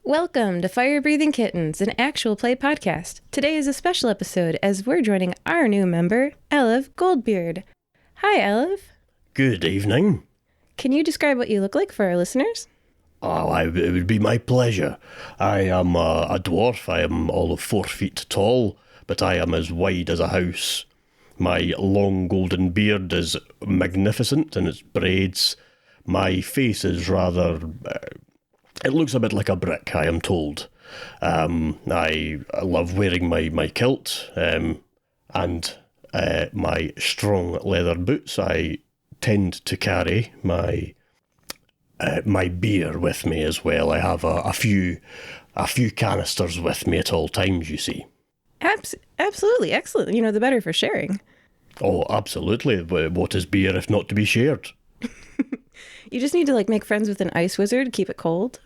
Welcome to Fire Breathing Kittens, an actual play podcast. Today is a special episode as we're joining our new member, Ailbh Goldbeard. Hi, Ailbh. Good evening. Can you describe what you look like for our listeners? It would be my pleasure. I am a dwarf. I am all of 4 feet tall, but I am as wide as a house. My long golden beard is magnificent in its braids. My face is rather... it looks a bit like a brick, I am told. I love wearing my kilt and my strong leather boots. I tend to carry my beer with me as well. I have a few canisters with me at all times, you see. Absolutely, excellent. You know, the better for sharing. Oh, absolutely. What is beer if not to be shared? You just need to make friends with an ice wizard, keep it cold.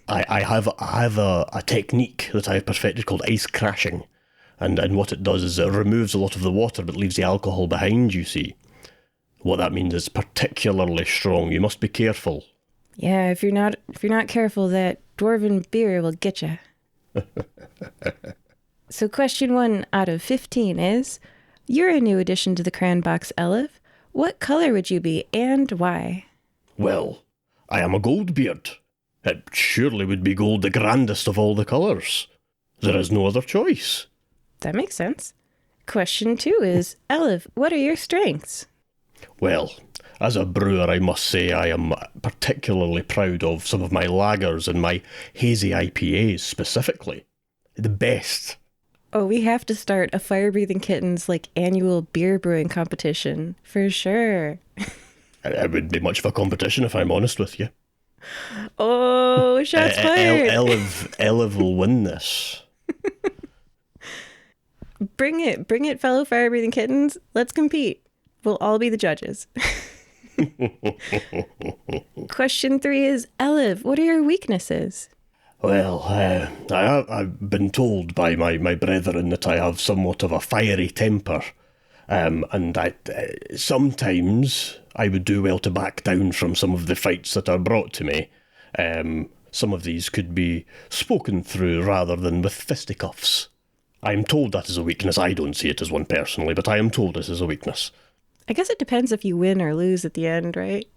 I have a technique that I've perfected called ice crashing, and what it does is it removes a lot of the water but leaves the alcohol behind, you see. What that means is particularly strong. You must be careful. Yeah, if you're not careful, that dwarven beer will get you. So question 1 out of 15 is, you're a new addition to the Crayon Box, Ailbh. What color would you be and why? Well, I am a Goldbeard. It surely would be gold, the grandest of all the colours. There is no other choice. That makes sense. Question 2 is, Ailbh, what are your strengths? Well, as a brewer, I must say I am particularly proud of some of my lagers and my hazy IPAs specifically. The best. Oh, we have to start a Fire Breathing Kittens annual beer brewing competition, for sure. It would be much of a competition if I'm honest with you. Oh, shots fired. Ailbh will win this. Bring it, fellow Fire Breathing Kittens. Let's compete. We'll all be the judges. Question 3 is, Ailbh, what are your weaknesses? Well, I've been told by my brethren that I have somewhat of a fiery temper, and sometimes I would do well to back down from some of the fights that are brought to me. Some of these could be spoken through rather than with fisticuffs. I am told that is a weakness. I don't see it as one personally, but I am told it is a weakness. I guess it depends if you win or lose at the end, right?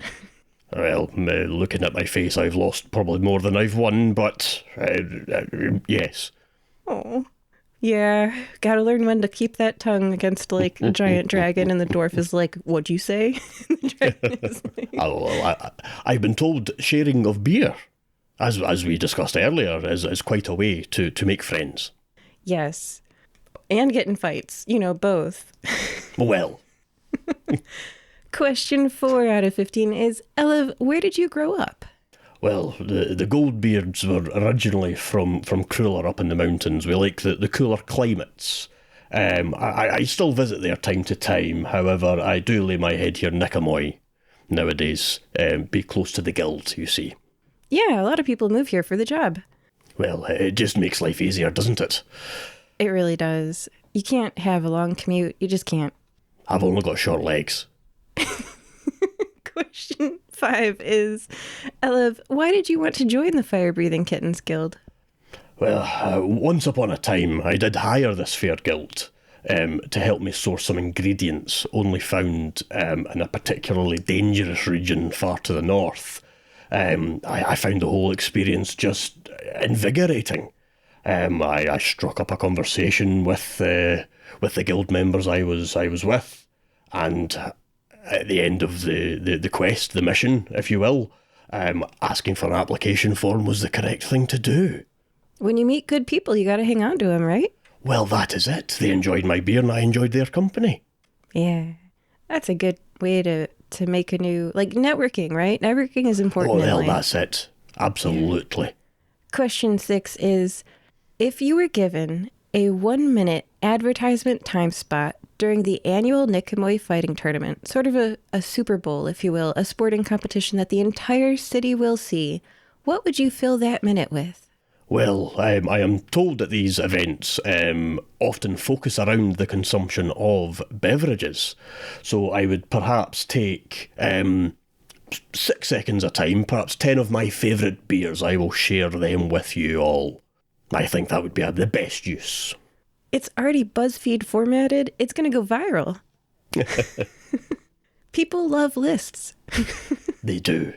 Well, looking at my face, I've lost probably more than I've won, but yes. Oh, yeah. Gotta learn when to keep that tongue against a giant dragon, and the dwarf is like, "What'd you say?" The dragon is I've been told sharing of beer, as we discussed earlier, is quite a way to make friends. Yes, and get in fights. You know, both. Well. Question 4 out of 15 is, Ailbh, where did you grow up? Well, the Goldbeards were originally from cooler up in the mountains. We like the cooler climates. I still visit there time to time. However, I do lay my head here Nickamoy nowadays. Be close to the guild, you see. Yeah, a lot of people move here for the job. Well, it just makes life easier, doesn't it? It really does. You can't have a long commute. You just can't. I've only got short legs. Question 5 is, Ailbh, why did you want to join the Fire Breathing Kittens Guild? Well, once upon a time, I did hire this fair guild to help me source some ingredients only found in a particularly dangerous region far to the north. I found the whole experience just invigorating. I struck up a conversation with the guild members I was with, and at the end of the quest, the mission, if you will, asking for an application form was the correct thing to do. When you meet good people, you gotta hang on to them, right? Well, that is it. They enjoyed my beer and I enjoyed their company. Yeah, that's a good way to make a new, networking, right? Networking is important. Oh, well, that's it. Absolutely. Yeah. Question 6 is, if you were given a 1-minute advertisement time spot during the annual Nickamoy fighting tournament, sort of a Super Bowl, if you will, a sporting competition that the entire city will see, what would you fill that minute with? Well, I am told that these events often focus around the consumption of beverages. So I would perhaps take 6 seconds a time, perhaps 10 of my favourite beers. I will share them with you all. I think that would be the best use. It's already BuzzFeed formatted. It's going to go viral. People love lists. They do.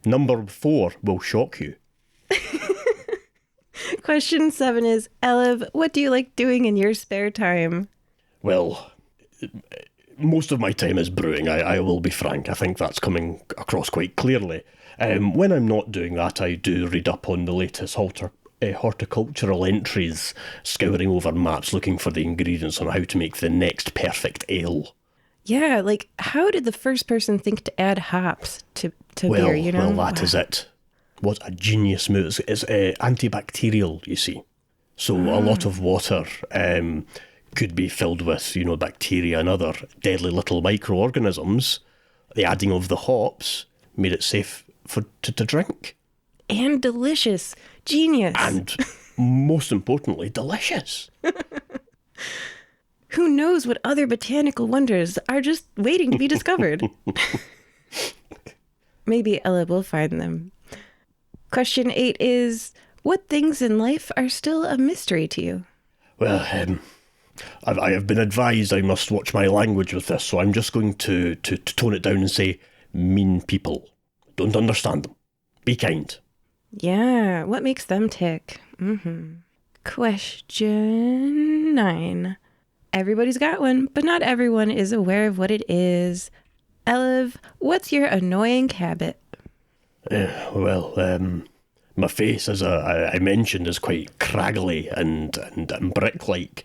Number 4 will shock you. Question 7 is, Ailbh, what do you like doing in your spare time? Well, most of my time is brewing, I will be frank. I think that's coming across quite clearly. When I'm not doing that, I do read up on the latest horticultural entries, scouring over maps looking for the ingredients on how to make the next perfect ale. Yeah, like, how did the first person think to add hops to beer, you know? Well, that is it. What a genius move. It's antibacterial, you see. So a lot of water could be filled with, bacteria and other deadly little microorganisms. The adding of the hops made it safe to drink. And delicious. Genius. And most importantly, delicious. Who knows what other botanical wonders are just waiting to be discovered? Maybe Ailbh will find them. Question 8 is, what things in life are still a mystery to you? Well, I have been advised I must watch my language with this, so I'm just going to tone it down and say, mean people. Don't understand them. Be kind. Yeah, what makes them tick? Question 9. Everybody's got one, but not everyone is aware of what it is. Ailbh, what's your annoying habit? My face, as I mentioned, is quite craggly and brick-like.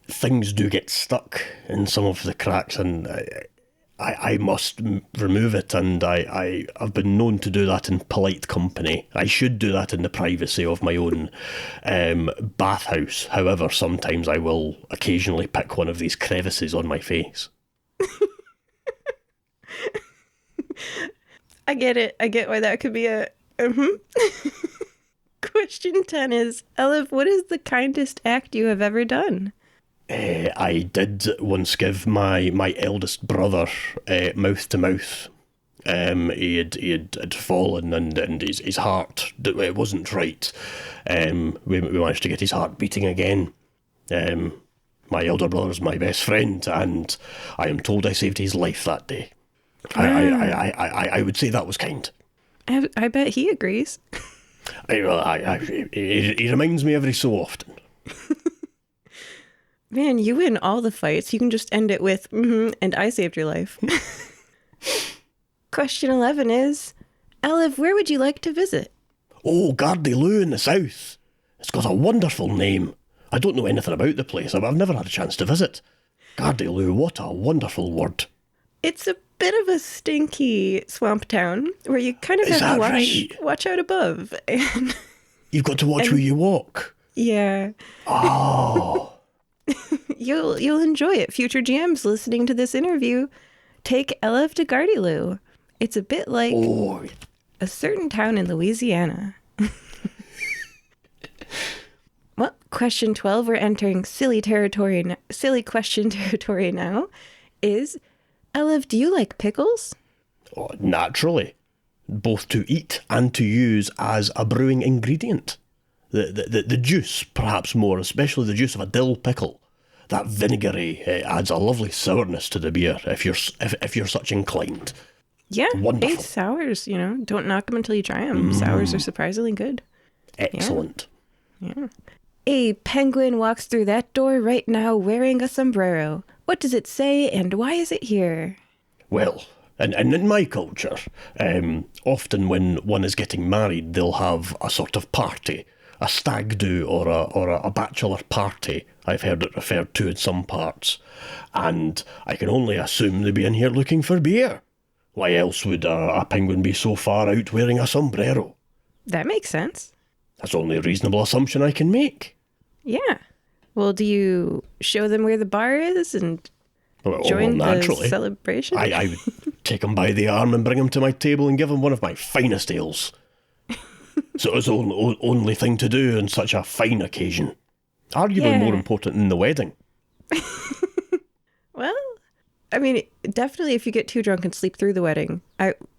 Things do get stuck in some of the cracks, and I must remove it, and I have been known to do that in polite company. I should do that in the privacy of my own bathhouse. However, sometimes I will occasionally pick one of these crevices on my face. I get it. I get why that could be a... Question 10 is, Ailbh, what is the kindest act you have ever done? I did once give my eldest brother mouth to mouth. He had fallen and his heart, it wasn't right. We managed to get his heart beating again. My elder brother's my best friend, and I am told I saved his life that day. I would say that was kind. I bet he agrees. He reminds me every so often. Man, you win all the fights. You can just end it with, and I saved your life. Question 11 is, Ailbh, where would you like to visit? Oh, Gardyloo in the south. It's got a wonderful name. I don't know anything about the place. I've never had a chance to visit. Gardyloo, what a wonderful word. It's a bit of a stinky swamp town where you kind of have to watch out above. And you've got to watch where you walk. Yeah. Oh. You'll enjoy it. Future GMs listening to this interview, take Ailbh to Gardyloo. It's a bit like a certain town in Louisiana. Well, question 12, we're entering silly question territory now, is, Ailbh, do you like pickles? Oh, naturally. Both to eat and to use as a brewing ingredient. The juice, perhaps more, especially the juice of a dill pickle. That vinegary adds a lovely sourness to the beer if you're such inclined. Yeah, wonderful. Hey, sours, don't knock them until you try them. Sours are surprisingly good. Excellent. Yeah. A penguin walks through that door right now wearing a sombrero. What does it say and why is it here? Well, and in my culture, often when one is getting married, they'll have a sort of party. A stag do or a bachelor party, I've heard it referred to in some parts. And I can only assume they'd be in here looking for beer. Why else would a penguin be so far out wearing a sombrero? That makes sense. That's only a reasonable assumption I can make. Yeah. Well, do you show them where the bar is and join the celebration? I would take him by the arm and bring him to my table and give him one of my finest ales. So it's the only thing to do on such a fine occasion. Arguably more important than the wedding. Well, I mean, definitely if you get too drunk and sleep through the wedding,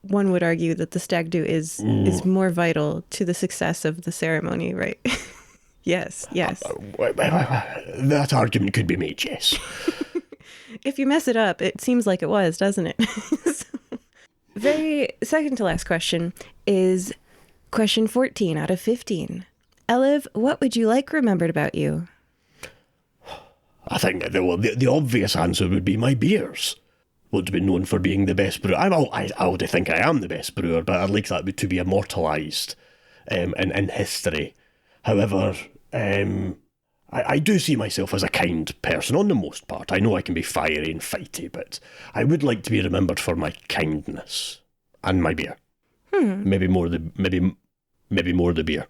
one would argue that the stag do is more vital to the success of the ceremony, right? Yes, yes. That argument could be made, yes. If you mess it up, it seems like it was, doesn't it? Very second to last question is question 14 out of 15. Ailbh, what would you like remembered about you? I think the obvious answer would be my beers. Want to be known for being the best brewer. I already think I am the best brewer, but I'd like that to be immortalised in history. However, I do see myself as a kind person on the most part. I know I can be fiery and fighty, but I would like to be remembered for my kindness and my beer. Maybe more the beer.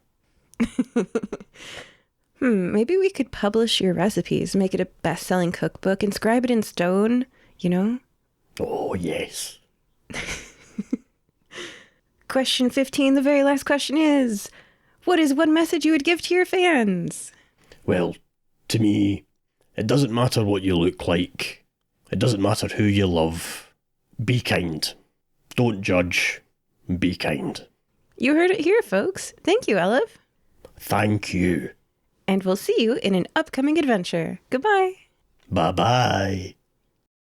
Maybe we could publish your recipes, make it a best-selling cookbook, inscribe it in stone, you know? Oh, yes. Question 15, the very last question is, what is one message you would give to your fans? Well, to me, it doesn't matter what you look like. It doesn't matter who you love. Be kind. Don't judge. Be kind. You heard it here, folks. Thank you, Ailbh. Thank you. And we'll see you in an upcoming adventure. Goodbye. Bye-bye.